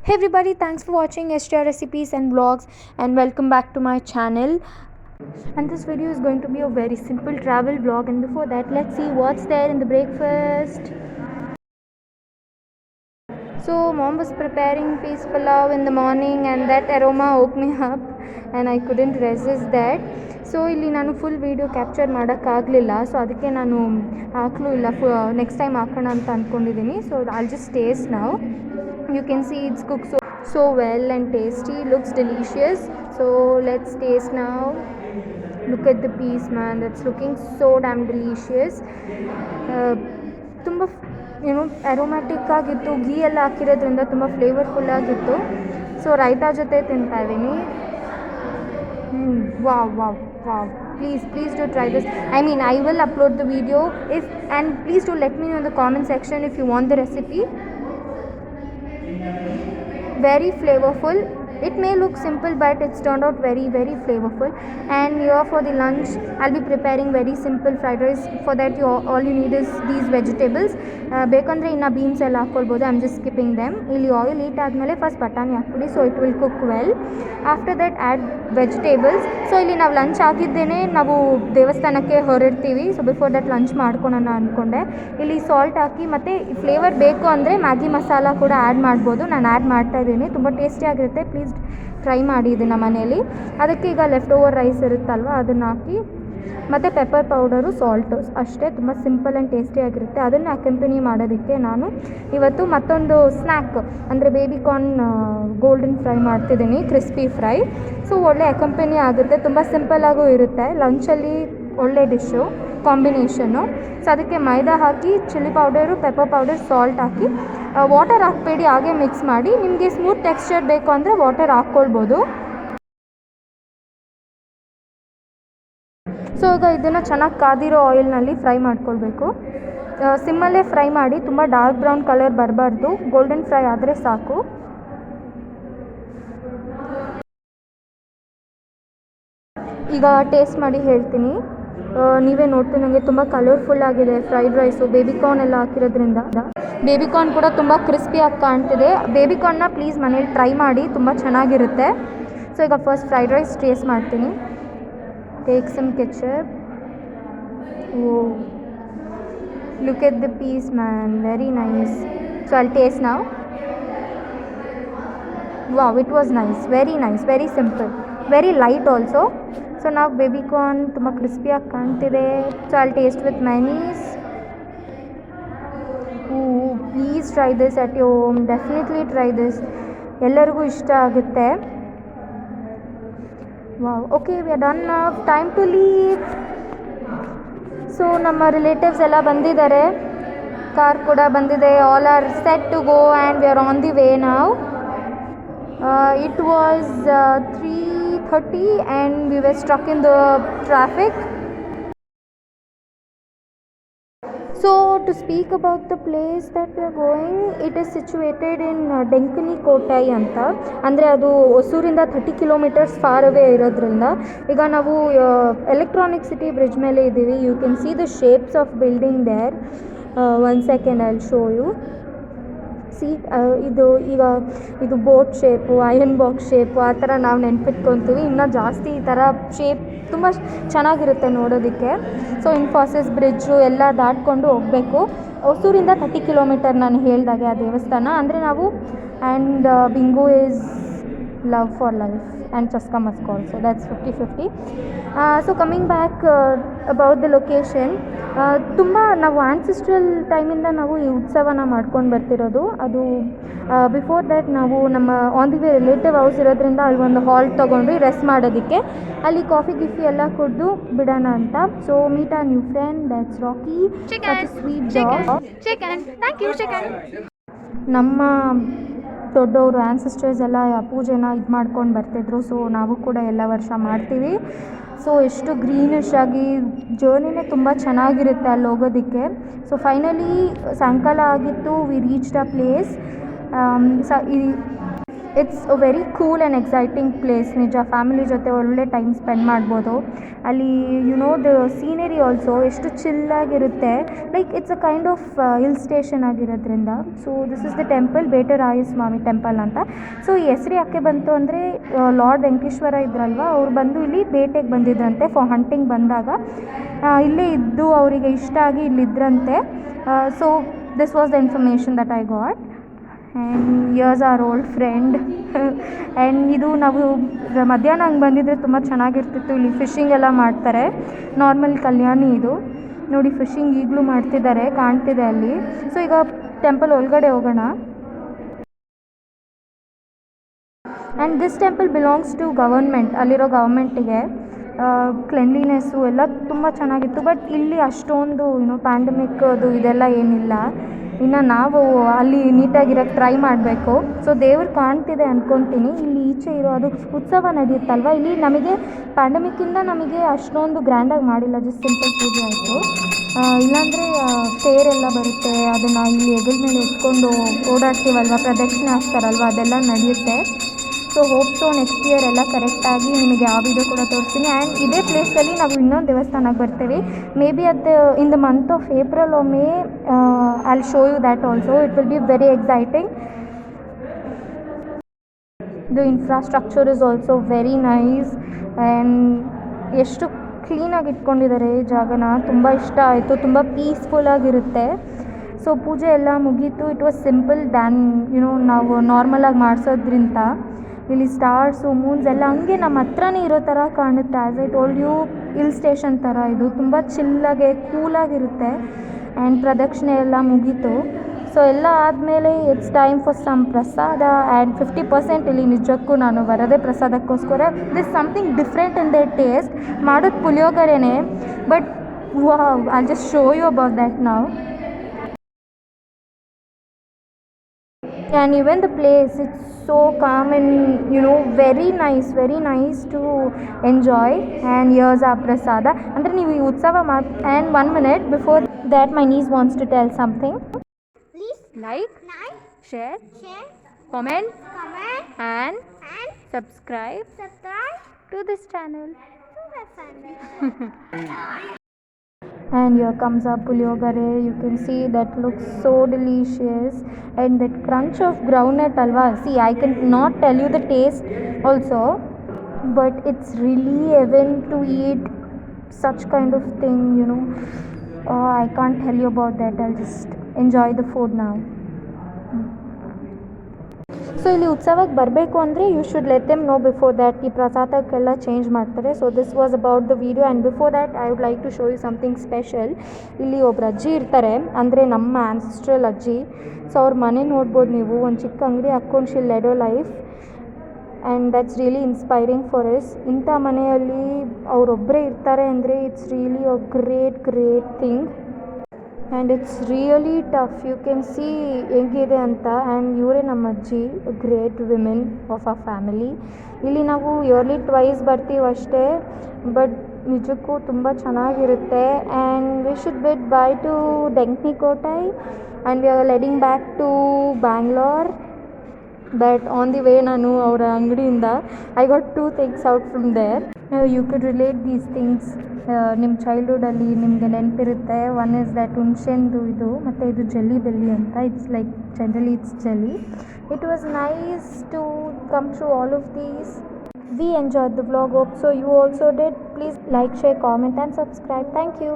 Hey everybody, thanks for watching STR recipes and vlogs and welcome back to my channel. And this video is going to be a very simple travel vlog, and before that let's see what's there in the breakfast. So mom was preparing peas pulao in the morning and that aroma woke me up and I couldn't resist that. So ಇಲ್ಲಿ ನಾನು full video capture ಮಾಡೋಕ್ಕಾಗಲಿಲ್ಲ, so ಅದಕ್ಕೆ ನಾನು ಹಾಕಲೂ ಇಲ್ಲ. Next time ಹಾಕೋಣ ಅಂತ ಅಂದ್ಕೊಂಡಿದ್ದೀನಿ. So I'll just taste now. You can see it's cooked so well and tasty, looks delicious. So let's taste now. Look at the piece, man, that's looking so damn delicious. ತುಂಬ aromatic ಆಗಿತ್ತು, ಘೀ ಎಲ್ಲ ಹಾಕಿರೋದ್ರಿಂದ ತುಂಬ flavourful ಆಗಿತ್ತು. So ರೈತಾ ಜೊತೆ ತಿಂತಾ ಇದ್ದೀನಿ. Wow. Please do try this. I will upload the video and please do let me know in the comment section if you want the recipe. Very flavorful. It may look simple but it's turned out very flavorful. And here for the lunch I'll be preparing very simple fried rice. For that all you need is these vegetables. ಬೇಕಂದರೆ ಇನ್ನು beans ಎಲ್ಲ ಹಾಕ್ಕೊಳ್ಬೋದು. I am just skipping them. ಇಲ್ಲಿ oil heat ಆದಮೇಲೆ first ಬಟಾಣಿ ಹಾಕ್ಬಿಡಿ, so it will cook well. After that add vegetables. So ಇಲ್ಲಿ ನಾವು ಲಂಚ್ ಆಗಿದ್ದೇನೆ, ನಾವು ದೇವಸ್ಥಾನಕ್ಕೆ ಹೊರಡ್ತೀವಿ. ಸೊ ಬಿಫೋರ್ ದಟ್ ಲಂಚ್ ಮಾಡ್ಕೊಳೋಣ ಅಂದ್ಕೊಂಡೆ. ಇಲ್ಲಿ ಸಾಲ್ಟ್ ಹಾಕಿ ಮತ್ತು ಫ್ಲೇವರ್ ಬೇಕು ಅಂದರೆ ಮ್ಯಾಗಿ ಮಸಾಲ ಕೂಡ ಆ್ಯಡ್ ಮಾಡ್ಬೋದು. ನಾನು ಆ್ಯಡ್ ಮಾಡ್ತಾಯಿದ್ದೀನಿ, ತುಂಬ ಟೇಸ್ಟಿಯಾಗಿರುತ್ತೆ. ಪ್ಲೀಸ್ ಟ್ರೈ ಮಾಡಿ ಇದನ್ನು ಮನೇಲಿ. ಅದಕ್ಕೆ ಈಗ ಲೆಫ್ಟ್ ಓವರ್ ರೈಸ್ ಇರುತ್ತಲ್ವ, ಅದನ್ನು ಹಾಕಿ ಮತ್ತು ಪೆಪ್ಪರ್ ಪೌಡರು, ಸಾಲ್ಟು ಅಷ್ಟೇ. ತುಂಬ ಸಿಂಪಲ್ ಆ್ಯಂಡ್ ಟೇಸ್ಟಿಯಾಗಿರುತ್ತೆ. ಅದನ್ನು ಅಕಂಪನಿ ಮಾಡೋದಕ್ಕೆ ನಾನು ಇವತ್ತು ಮತ್ತೊಂದು ಸ್ನ್ಯಾಕ್ ಅಂದರೆ ಬೇಬಿಕಾರ್ನ್ ಗೋಲ್ಡನ್ ಫ್ರೈ ಮಾಡ್ತಿದ್ದೀನಿ, ಕ್ರಿಸ್ಪಿ ಫ್ರೈ. ಸೊ ಒಳ್ಳೆ ಅಕಂಪನಿ ಆಗುತ್ತೆ, ತುಂಬ ಸಿಂಪಲ್ಲಾಗೂ ಇರುತ್ತೆ. ಲಂಚಲ್ಲಿ ಒಳ್ಳೆ ಡಿಶ್ಶು ಕಾಂಬಿನೇಷನ್ನು. ಸೊ ಅದಕ್ಕೆ ಮೈದಾ ಹಾಕಿ, chilli powder, pepper powder, salt ಹಾಕಿ, ವಾಟರ್ ಹಾಕಬೇಡಿ, ಹಾಗೆ ಮಿಕ್ಸ್ ಮಾಡಿ. ನಿಮಗೆ ಸ್ಮೂತ್ ಟೆಕ್ಸ್ಚರ್ ಬೇಕು ಅಂದರೆ ವಾಟರ್ ಹಾಕ್ಕೊಳ್ಬೋದು. ಸೊ ಈಗ ಇದನ್ನು ಚೆನ್ನಾಗಿ ಕಾದಿರೋ ಆಯಿಲ್ನಲ್ಲಿ ಫ್ರೈ ಮಾಡ್ಕೊಳ್ಬೇಕು. ಸಿಮ್ಮಲ್ಲೇ ಫ್ರೈ ಮಾಡಿ, ತುಂಬ ಡಾರ್ಕ್ ಬ್ರೌನ್ ಕಲರ್ ಬರಬಾರ್ದು, ಗೋಲ್ಡನ್ ಫ್ರೈ ಆದರೆ ಸಾಕು. ಈಗ ಟೇಸ್ಟ್ ಮಾಡಿ ಹೇಳ್ತೀನಿ. ನೀವೇ ನೋಡ್ತೀನಿ, ನನಗೆ ತುಂಬ ಕಲರ್ಫುಲ್ ಆಗಿದೆ ಫ್ರೈಡ್ ರೈಸು. ಬೇಬಿಕಾರ್ನ್ ಎಲ್ಲ ಹಾಕಿರೋದ್ರಿಂದ ಬೇಬಿಕಾರ್ನ್ ಕೂಡ ತುಂಬ ಕ್ರಿಸ್ಪಿಯಾಗಿ ಕಾಣ್ತಿದೆ. ಬೇಬಿಕಾರ್ನ್ನ ಪ್ಲೀಸ್ ಮನೇಲಿ ಟ್ರೈ ಮಾಡಿ, ತುಂಬ ಚೆನ್ನಾಗಿರುತ್ತೆ. ಸೊ ಈಗ ಫಸ್ಟ್ ಫ್ರೈಡ್ ರೈಸ್ ಟೇಸ್ಟ್ ಮಾಡ್ತೀನಿ. Take some ketchup. Oh, look at the piece, man, very nice. So I'll taste now. Wow, it was nice, very simple, very light also. So now baby corn tumba crispy ಆಗಿ ಕಾಣ್ತಿದೆ. So I'll taste with mayonnaise. Ooh, please try this at your home, definitely try this, ಎಲ್ಲರಿಗೂ ಇಷ್ಟ ಆಗುತ್ತೆ. Wow, okay, we are done now, time to leave. So ನಮ್ಮ relatives ಎಲ್ಲ ಬಂದಿದ್ದಾರೆ, car ಕೂಡ ಬಂದಿದೆ. All are set to go and we are on the way now. It was 3:30 and we were struck in the traffic. So to speak about the place that we are going, it is situated in ಡೆಂಕನಿ ಕೋಟೈ ಅಂತ. ಅಂದರೆ ಅದು ಹೊಸೂರಿಂದ 30 kilometres far away ಇರೋದ್ರಿಂದ. ಈಗ ನಾವು electronic city bridge ಮೇಲೆ ಇದ್ದೀವಿ. You can see the shapes of building there. One second, I will show you. See, ಇದು boat shape, iron box shape, ಆ ಥರ ನಾವು ನೆನ್ಪಿಟ್ಕೊತೀವಿ. ಇನ್ನೂ ಜಾಸ್ತಿ ಈ ಥರ ಶೇಪ್ ತುಂಬ ಚೆನ್ನಾಗಿರುತ್ತೆ ನೋಡೋದಕ್ಕೆ. ಸೊ ಇನ್ಫೋಸಿಸ್ ಬ್ರಿಡ್ಜು ಎಲ್ಲ ದಾಟ್ಕೊಂಡು ಹೋಗಬೇಕು. ಹೊಸೂರಿಂದ 30 ಕಿಲೋಮೀಟರ್ ನಾನು ಹೇಳ್ದಾಗೆ ಆ ದೇವಸ್ಥಾನ. ಅಂದರೆ ನಾವು and bingo is love for life and Chaska Maska also, that's 50-50. So coming back about the location, ತುಂಬ ನಾವು ಆ್ಯನ್ಸಿಸ್ಟ್ರಲ್ ಟೈಮಿಂದ ನಾವು ಈ ಉತ್ಸವನ ಮಾಡ್ಕೊಂಡು ಬರ್ತಿರೋದು. ಅದು ಬಿಫೋರ್ ದ್ಯಾಟ್ ನಾವು ನಮ್ಮ on the way relative house ಇರೋದ್ರಿಂದ ಅಲ್ಲಿ ಒಂದು ಹಾಲ್ಟ್ ತೊಗೊಂಡ್ವಿ ರೆಸ್ಟ್ ಮಾಡೋದಕ್ಕೆ. ಅಲ್ಲಿ ಕಾಫಿ ಗಿಫಿ ಎಲ್ಲ ಕುಡಿದು ಬಿಡೋಣ ಅಂತ. So meet a new friend, that's Rocky, sweet chicken. Thank you. Chicken ನಮ್ಮ ದೊಡ್ಡವರು ಆ್ಯನ್ಸಿಸ್ಟರ್ಸ್ ಎಲ್ಲ ಪೂಜೆನ ಇದು ಮಾಡ್ಕೊಂಡು ಬರ್ತಿದ್ರು. ಸೊ ನಾವು ಕೂಡ ಎಲ್ಲ ವರ್ಷ ಮಾಡ್ತೀವಿ. ಸೊ ಎಷ್ಟು ಗ್ರೀನಿಶ್ ಆಗಿ, ಜರ್ನಿನೇ ತುಂಬ ಚೆನ್ನಾಗಿರುತ್ತೆ ಅಲ್ಲಿ ಹೋಗೋದಕ್ಕೆ. ಸೊ ಫೈನಲಿ ಸಾಯಂಕಾಲ ಆಗಿತ್ತು, V reached a place. It's a very cool and exciting place. ನಿಜ ಫ್ಯಾಮಿಲಿ ಜೊತೆ ಒಳ್ಳೆ ಟೈಮ್ ಸ್ಪೆಂಡ್ ಮಾಡ್ಬೋದು ಅಲ್ಲಿ. ದ ಸೀನರಿ ಆಲ್ಸೋ ಎಷ್ಟು ಚಿಲ್ಲಾಗಿರುತ್ತೆ. Like it's a kind of hill station ಆಗಿರೋದ್ರಿಂದ. So this is the temple Betaraya Swamy temple ಅಂತ. ಸೊ ಈ ಹೆಸರು ಯಾಕೆ ಬಂತು ಅಂದರೆ ಲಾರ್ಡ್ ವೆಂಕಟೇಶ್ವರ ಇದ್ರಲ್ವ, ಅವ್ರು ಬಂದು ಇಲ್ಲಿ ಬೇಟೆಗೆ ಬಂದಿದ್ರಂತೆ ಫಾರ್ ಹಂಟಿಂಗ್ ಬಂದಾಗ. ಇಲ್ಲೇ ಇದ್ದು ಅವರಿಗೆ ಇಷ್ಟ ಆಗಿ ಇಲ್ಲಿದ್ದರಂತೆ. So this was the information that I got. And years are old friend. And ಇದು ನಾವು ಮಧ್ಯಾಹ್ನ ಹಂಗೆ ಬಂದಿದ್ದರೆ ತುಂಬ ಚೆನ್ನಾಗಿರ್ತಿತ್ತು. ಇಲ್ಲಿ ಫಿಶಿಂಗ್ ಎಲ್ಲ ಮಾಡ್ತಾರೆ. ನಾರ್ಮಲ್ ಕಲ್ಯಾಣಿ ಇದು ನೋಡಿ, ಫಿಶಿಂಗ್ ಈಗಲೂ ಮಾಡ್ತಿದ್ದಾರೆ, ಕಾಣ್ತಿದೆ ಅಲ್ಲಿ. ಸೊ ಈಗ ಟೆಂಪಲ್ ಒಳಗಡೆ ಹೋಗೋಣ. And this temple belongs to government, ಅಲ್ಲಿರೋ ಗವರ್ಮೆಂಟಿಗೆ. ಕ್ಲೆನ್ಲಿನೆಸ್ಸು ಎಲ್ಲ ತುಂಬ ಚೆನ್ನಾಗಿತ್ತು. ಬಟ್ ಇಲ್ಲಿ ಅಷ್ಟೊಂದು ಪ್ಯಾಂಡಮಿಕ್ ಅದು ಇದೆಲ್ಲ ಏನಿಲ್ಲ. ಇನ್ನು ನಾವು ಅಲ್ಲಿ ನೀಟಾಗಿರೋಕ್ಕೆ ಟ್ರೈ ಮಾಡಬೇಕು. ಸೊ ದೇವ್ರು ಕಾಣ್ತಿದೆ ಅಂದ್ಕೊತೀನಿ. ಇಲ್ಲಿ ಈಚೆ ಇರೋ ಅದು ಉತ್ಸವ ನಡೆಯುತ್ತಲ್ವ, ಇಲ್ಲಿ ನಮಗೆ ಪ್ಯಾಂಡಮಿಕ್ಕಿಂದ ನಮಗೆ ಅಷ್ಟೊಂದು ಗ್ರ್ಯಾಂಡಾಗಿ ಮಾಡಿಲ್ಲ, ಜಸ್ಟ್ ಸಿಂಪಲ್ ಪೂಜೆ ಆಯಿತು. ಇಲ್ಲಾಂದರೆ ತೇರೆಲ್ಲ ಬರುತ್ತೆ, ಅದನ್ನು ಇಲ್ಲಿ ಹೆಗಲ ಮೇಲೆ ಎತ್ಕೊಂಡು ಓಡಾಡ್ತೀವಲ್ವ, ಪ್ರದಕ್ಷಿಣೆ ಹಾಕ್ತಾರಲ್ವ, ಅದೆಲ್ಲ ನಡೆಯುತ್ತೆ. So hope so next year ಎಲ್ಲ ಕರೆಕ್ಟಾಗಿ ನಿಮಗೆ ಆ ವಿಡಿಯೋ ಕೂಡ ತೋರಿಸ್ತೀನಿ. ಆ್ಯಂಡ್ ಇದೇ ಪ್ಲೇಸಲ್ಲಿ ನಾವು ಇನ್ನೊಂದು ದೇವಸ್ಥಾನಕ್ಕೆ ಬರ್ತೀವಿ. May be in the month of April or May, I'll show you that also. It will be very exciting. The infrastructure is also very nice and ಎಷ್ಟು ಕ್ಲೀನಾಗಿ ಇಟ್ಕೊಂಡಿದ್ದಾರೆ ಈ ಜಾಗನ. ತುಂಬ ಇಷ್ಟ ಆಯಿತು, ತುಂಬ ಪೀಸ್ಫುಲ್ಲಾಗಿರುತ್ತೆ. ಸೊ ಪೂಜೆ ಎಲ್ಲ ಮುಗೀತು. ಇಟ್ ವಾಸ್ ಸಿಂಪಲ್ ದ್ಯಾನ್ ನಾವು ನಾರ್ಮಲಾಗಿ ಮಾಡಿಸೋದ್ರಿಂದ. ಇಲ್ಲಿ ಸ್ಟಾರ್ಸು ಮೂನ್ಸ್ ಎಲ್ಲ ಹಂಗೆ ನಮ್ಮ ಹತ್ರನೇ ಇರೋ ಥರ ಕಾಣುತ್ತೆ. As I told you, hill station ಥರ ಇದು, ತುಂಬ ಚಿಲ್ಲಾಗೆ ಕೂಲಾಗಿರುತ್ತೆ. ಆ್ಯಂಡ್ ಪ್ರದಕ್ಷಿಣೆ ಎಲ್ಲ ಮುಗೀತು. ಸೊ ಎಲ್ಲ ಆದಮೇಲೆ it's time for some prasada. And 50% ಇಲ್ಲಿ ನಿಜಕ್ಕೂ ನಾನು ಬರೋದೇ ಪ್ರಸಾದಕ್ಕೋಸ್ಕರ. This something different in the taste. ಮಾಡೋದು ಪುಳಿಯೋಗರೆನೇ, but wow, I just show you about that now. And even the place, it's so calm and very nice to enjoy. And here's our prasada. Andre ನೀವು ಈ ಉತ್ಸವ and 1 minute before that my niece wants to tell something. Please like, share, comment and subscribe to this channel. And here comes our puliyogare. You can see that looks so delicious. And that crunch of groundnut alwa. See, I can not tell you the taste also, but it's really heaven to eat such kind of thing. I can't tell you about that. I'll just enjoy the food now. So ಇಲ್ಲಿ ಉತ್ಸವಕ್ಕೆ ಬರಬೇಕು ಅಂದರೆ you should let them know before that. ಈ ಪ್ರಸಾದಕ್ಕೆಲ್ಲ change ಮಾಡ್ತಾರೆ. So this was about the video. And before that I would like to show you something special. ಇಲ್ಲಿ ಒಬ್ರು ಅಜ್ಜಿ ಇರ್ತಾರೆ, ಅಂದರೆ ನಮ್ಮ ಆನ್ಸೆಸ್ಟ್ರಲ್ ಅಜ್ಜಿ. ಸೊ ಅವ್ರ ಮನೆ ನೋಡ್ಬೋದು ನೀವು, ಒಂದು ಚಿಕ್ಕ ಅಂಗಡಿ ಹಾಕ್ಕೊಂಡು she led a life. And that's really inspiring for us. ಇಂಥ ಮನೆಯಲ್ಲಿ ಅವರೊಬ್ಬರೇ ಇರ್ತಾರೆ ಅಂದರೆ it's really a great thing. And it's really tough. You can see ಹೇಗಿದೆ ಅಂತ. ಆ್ಯಂಡ್ ಇವರೇ ನಮ್ಮ ಅಜ್ಜಿ, great women of a family. ಇಲ್ಲಿ ನಾವು ಇಯರ್ಲಿ ಟ್ವೈಸ್ ಬರ್ತೀವಿ ಅಷ್ಟೇ, ಬಟ್ ನಿಜಕ್ಕೂ ತುಂಬ ಚೆನ್ನಾಗಿರುತ್ತೆ. And we should bid bye to Denkanikottai and we are heading back to Bangalore. But on the way ನಾನು ಅವರ ಅಂಗಡಿಯಿಂದ I got 2 things out from there. You could relate these things. ನಿಮ್ಮ ಚೈಲ್ಡ್ಹುಡಲ್ಲಿ ನಿಮಗೆ ನೆನಪಿರುತ್ತೆ. ಒನ್ ಇಸ್ ದ್ಯಾಟ್ ಹುಣ್ಸೆಂದು ಇದು, ಮತ್ತು ಇದು ಜೆಲ್ಲಿ ಬೆಲ್ಲಿ ಅಂತ. It's like generally it's jelly. It was nice to come through all of these. We enjoyed the vlog. Hope so you also did. Please like, share, comment and subscribe. Thank you.